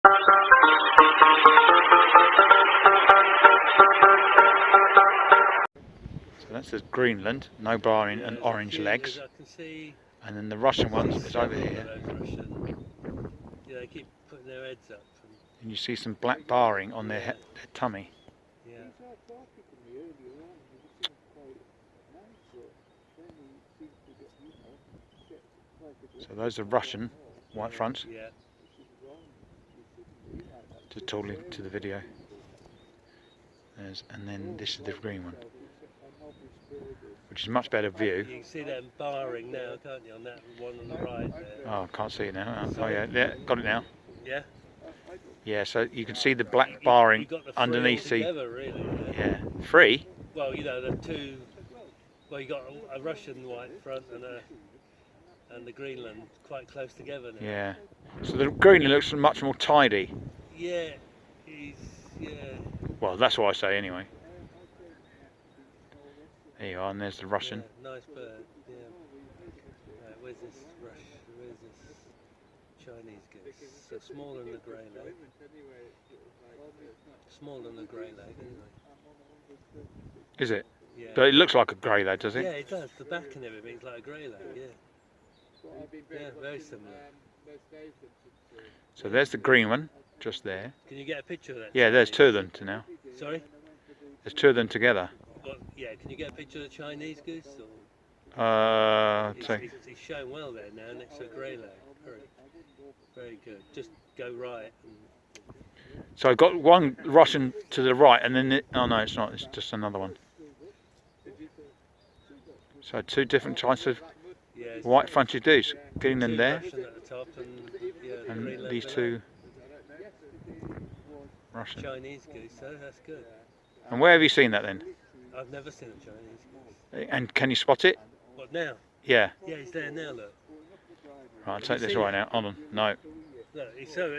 So that says Greenland, no barring and orange legs. And then the Russian ones is over here. Yeah, they keep putting their heads up. And you see some black barring on their tummy. Yeah. So those are Russian white fronts. Yeah. Just totally to the video. And then this is the green one, which is a much better view. You can see them barring now, can't you, on that one on the right there. Oh, I can't see it now. Oh yeah, got it now. Yeah? Yeah, so you can see the black barring underneath the... Really, yeah. Free? Well, you know, the two... Well, you got a Russian white front and the Greenland quite close together now. Yeah. So the Greenland looks much more tidy. Yeah, yeah. Well, that's what I say anyway. There you are, and there's the Russian. Yeah, nice bird, yeah. Right, where's this Chinese goose? So smaller than the grey leg. Smaller than the grey leg, isn't it? Is it? Yeah. But it looks like a grey leg, does it? Yeah, it does. The back and everything's like a grey leg, yeah. Yeah, very similar. So there's the green one, just there. Can you get a picture of that? Yeah, there's two of them to now. Sorry? There's two of them together. Well, yeah, can you get a picture of the Chinese goose? Or? He's showing well there now, next to a grey leg. Very good. Just go right. So I've got one Russian to the right, and then oh no, it's not. It's just another one. So two different types of white fronted goose. Greenland there, Russian at the top and these two Russian. Chinese goose. So that's good. And where have you seen that then? I've never seen a Chinese goose. And can you spot it? What now? Yeah. Yeah, he's there now. Look. Right, I'll take this right now. Hold on. No. Look, he's so.